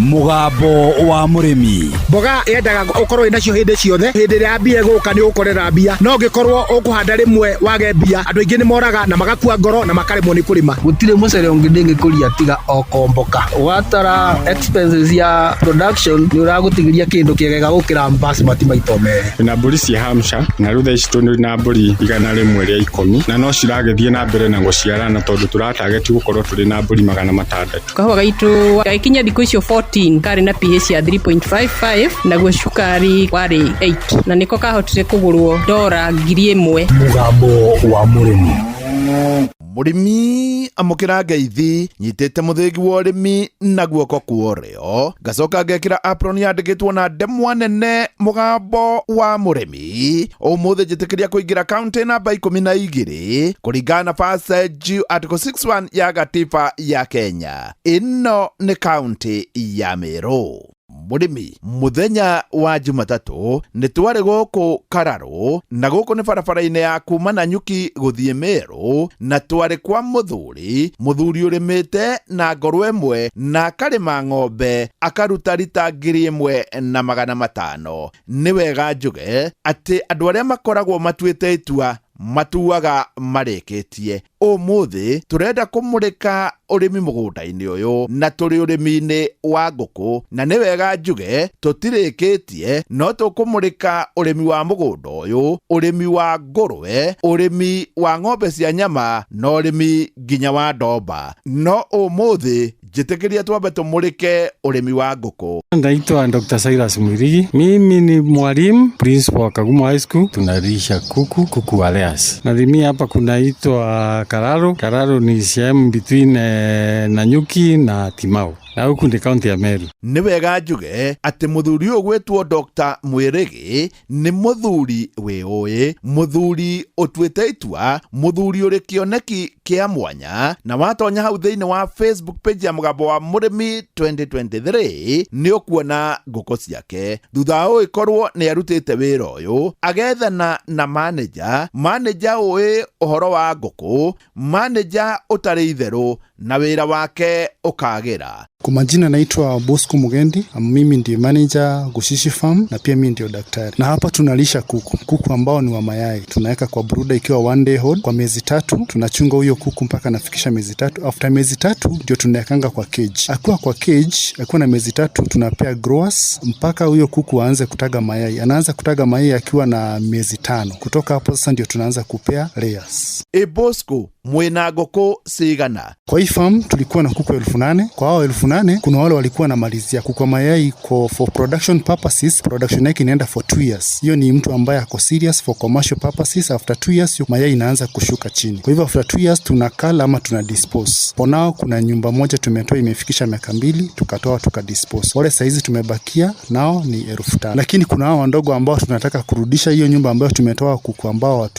Mugambo wa murimi. Mboga yendaga ukorwo inacio hindi ciothe. Hindi ria mbia guka ni ukorera mbia. No ngikorwo ukuhanda rimwe wage mbia. Andu aingi ni moraga na magakua ngoro na makaremwo ni kurima. Gutire mucere ungi ndingikuria tiga okomboka. Watara expenses ya production ni uragutigiria kindu kiegega gukira basmati maito mere. Na mburi cia Hampshire na rutha ici tuni na mburi igana rimwe ria 10 na no ciragethie na mbere na guciarana tondu turatargeti gukorwo turi na mburi 600. Kahua gaitu gaikinya thikũ icio 14 kari na pH ya 3.55 naguo cukari wari 8 na niko kahotire kugurwo $1,000. Mugambo wa murimi. Murimi amukira ngeithi nyitete muthingi wa urimi na guoko kuorio gacoka ngekira apron yandikitwo na ndemwa nene mugambo wa murimi umuthi njitikiria kuingira county namba 12 kuringana na passage article 61 ya gatiba ya Kenya. Ino ni county ya Meru. Murimi muthenya wa Jumatatu ni twari guku Kararo na guku ni barabara-ini ya kuma Nanyuki guthie Meru na twari kwa muthuri urimite na ngoro imwe na karima ng'ombe akaruta rita 1,500. Ni wega njuge ati andu aria makoragwo matuite itua matuaga mareketie. Umuthi turenda kumurika urimi mugunda-ini uyu na turi urimi-ini wa nguku na ni wega njuge tutirikitie no tukumurika urimi wa mugunda uyu, urimi wa ngurwe, urimi wa ng'ombe cia nyama na urimi nginya wa ndomba. No umuthi njitikiria twambe tumurike urimi wa nguku. Naitwa Dr. Cyrus Mwirigi. Mimi ni mwalimu principal wa Kagumo High School. Tunalisha kuku waleas. Nalimia hapa kunaitwa Kararo. Kararo ni sehemu between Nanyuki na Timau. Na huku ni county ya Meru. Ni wega njuge ati muthuri uyu gwetwo Dr. Mwirigi ni muthuri wiuye, muthuri utuite itua, muthuri uri kioneki kia mwanya na watonya hau thiini wa Facebook page ya Mugambo wa Murimi 2023 ni ukuona nguku ciake. Thutha uyu ikorwo ni arutite wira uyu agethana na manager uyu uhoro wa nguku, manager utari itheru na wira wake ukagira. Kwa majina naitwa Bosco Mugendi, mimi ndiye manager Gushishi Farm na pia mimi ndio daktari. Na hapa tunalisha kuku ambao ni wa mayai. Tunaweka kwa brooder ikiwa 1 day hold kwa miezi 3. Tunachunga huyo kuku mpaka anafikisha miezi 3. After miezi 3 ndio tunawekanga kwa cage. Akiwa kwa cage, akiwa na miezi 3 tunapea growers mpaka huyo kuku aanze kutaga mayai. Anaanza kutaga mayai akiwa na miezi 5. Kutoka hapo sasa ndio tunaanza kupea layers. Bosco, mwina nguku cigana? Kwa hii farm tulikuwa na kuku 8,000. Kwa hao 8,000 kuna wale walikuwa na malizia kuku mayai for production purposes. Production yake inaenda for 2 years. Hiyo ni mtu ambaye ako serious for commercial purposes. After 2 years mayai inaanza kushuka chini. Kwa hivyo after 2 years tunakala ama tunadispose. For now kuna nyumba moja tumetoa imefikisha miaka 2, tukatoa tukadispose. Wale saizi tumebakia nao ni 5,000. Lakini kuna hao ndogo ambao tunataka kurudisha hiyo nyumba ambayo tumetoa kuku ambao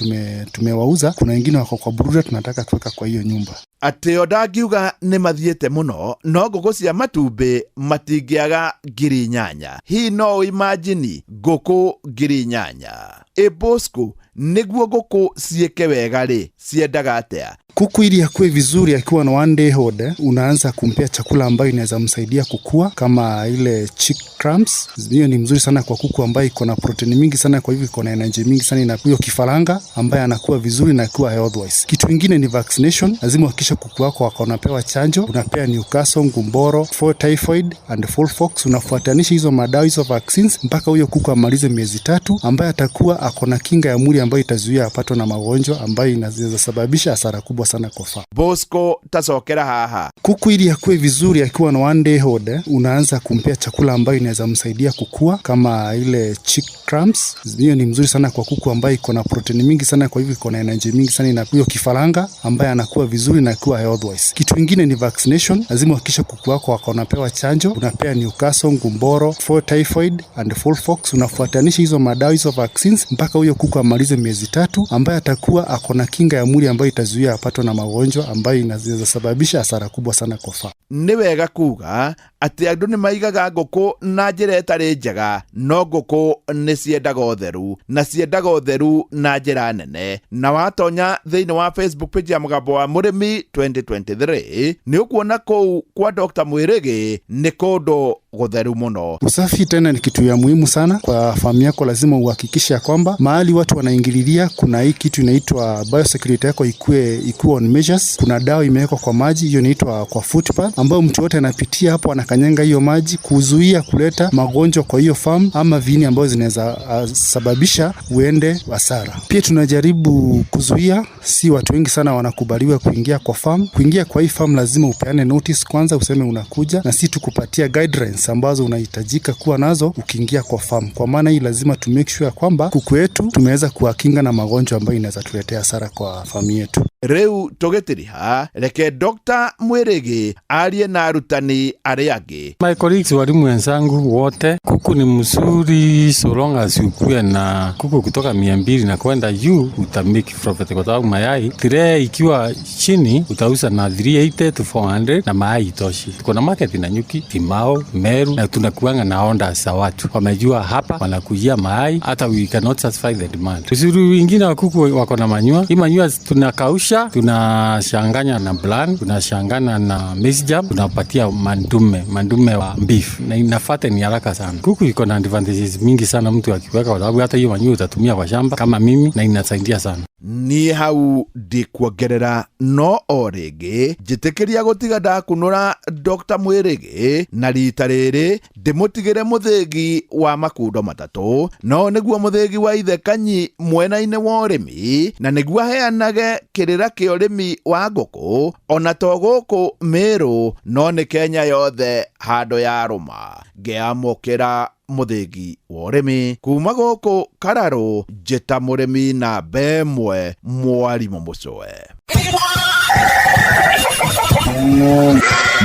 tumewauza. Kuna wengine wako kwa brooder tunataka kuweka kwa hiyo nyumba. Ati odagiuga ni mathiete muno no nguku cia matumbi matingiaga 8,000. Hii no imagine nguku 8,000. Bosco, niguo nguku cieke wega ri ciendaga atia? Kuku ili akue vizuri akiwa na 1 day hold, unaanza kumpea chakula ambayo inaweza msaidia kukua kama ile chick crumbs. Hiyo ni mzuri sana kwa kuku ambayo iko na protein mingi sana, kwa hivyo iko na energy mingi sana, na hiyo kifaranga ambaye anakuwa vizuri na akiwa health-wise. Kitu kingine ni vaccination. Lazima uhakikishe kuku wako wanapewa chanjo. Unapea Newcastle, Ngumboro, for typhoid and Fox. Unafuatanisha hizo madawa hizo vaccines mpaka huyo kuku amalize miezi 3, ambaye atakuwa akona kinga ya mwili ambayo itazuia apatwe na magonjwa ambayo inaweza sababisha hasara kubwa sana kwa farm. Bosco, tasokera haha. Kuku ili akue vizuri akiwa na 1 day hold, unaanza kumpea chakula ambayo inaweza msaidia kukua kama ile chick crumbs. Hiyo ni mzuri sana kwa kuku ambayo iko na protein mingi sana, kwa hivyo iko na energy mingi sana, na hiyo kifaranga ambaye anakuwa vizuri na akiwa health-wise. Kitu kingine ni vaccination. Lazima uhakikishe kuku wako wanapewa chanjo. Unapea Newcastle, Ngumboro, for typhoid and Fox. Unafuatanisha hizo madawa hizo vaccines mpaka huyo kuku amalize miezi 3, ambaye atakuwa akona kinga ya mwili ambayo itazuia apatwe na magonjwa ambayo inaweza sababisha hasara kubwa sana kwa farm. Ni wega kuga ati andu ni maigaga nguku na njira itari njega, no nguku ni ciendaga utheru na ciendaga utheru na njira nene. Na watonya thiini wa Facebook page ya Mugambo wa Murimi 2023 ni ukuona kou kwa Dr. Mwirigi ni kundu gutheru muno. Usafi tena ni kitu ya muhimu sana kwa famu yako. Lazima uhakikishe kwamba mahali watu wanaingililia kuna hii kitu inaitwa biosecurity yako ikuwe on measures. Kuna dawa imewekwa kwa maji, hiyo inaitwa kwa footpath, ambayo mtu wote anapitia hapo anakanyanga hiyo maji kuzuia kuleta magonjwa kwa hiyo farm ama viini ambazo zinaweza sababisha uende hasara. Pia tunajaribu kuzuia, si watu wengi sana wanakubaliwa kuingia kwa farm. Kuingia kwa hii farm lazima upeane notice kwanza, useme unakuja, na si tukupatia guidelines ambazo unahitajika kuwa nazo ukiingia kwa farm. Kwa maana hii lazima to make sure kwamba kuku yetu tumeweza kuwakinga na magonjwa ambayo inaweza tuletea hasara kwa farm yetu. Riu tugetiriha reke Dr. Mwirigi arie na arutani aria angi. My colleagues, walimu wenzangu wote, kuku ni mzuri so long as ukuwe na kuku kutoka 200 na kwenda juu utamake profit, kwa sababu mayai tire ikiwa chini utauza na 380 to 400 na mayai itoshi. Tuko na market na Nyuki, Timao, Meru, na tunakuanga na orders za watu wamejua hapa wanakujia mayai, hata we cannot satisfy the demand. Uzuri wengine wa kuku wako na manyua, hii manyua tunakausha, tunashanganya na bland, tunashangana na maize jam, tunapatia mandume wa beef, na inafata ni haraka sana. Kuku iko na advantages mingi sana mtu akiweka, kwa sababu hata hiyo manyua utatumia kwa shamba kama mimi, na inasaidia sana. Ni hau ndikuongerera no origi njitikiria gutiga ndakunura Dr. Mwirigi na rita riri ndimutigire muthigi wa makundo matatu, no niguo muthigi wa ithe Kanyi mwena-ini wa urimi, na niguo aheanage kirira kia urimi wa nguku ona to guku Meru no ni Kenya yothe hando ya ruma. Ngeamukira muthigi wa urimi kuma guku Kararo, njita murimi na bemwe Mwalimu Mucwe.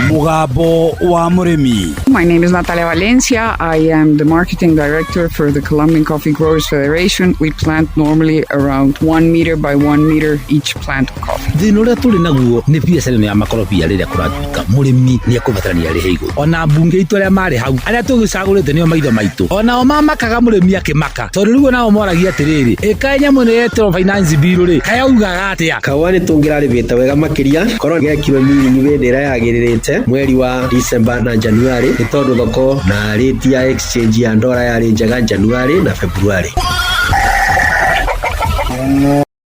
Mugambo wa murimi. My name is Natalia Valencia. I am the marketing director for the Colombian Coffee Growers Federation. We plant normally around 1 meter by 1 meter each plant of coffee. Thina uria turi naguo ni biacara ya makorobia riria kuratuika murimi ni akubatarania ri heigo. Ona bunge itu aria mari hau aria tugicagurite nio maitho maitu, ona o mamakaga murimi akimaka tondu riu nao moragia atiriri ikanya mune yetro finance bill ri kaya ugaga atia kawani tungiraribita wega makiria korwo gekiro miri wendera yagiririte mweri wa December na January ni tondu thoko na rate ya exchange ya ndora yari njega January na February.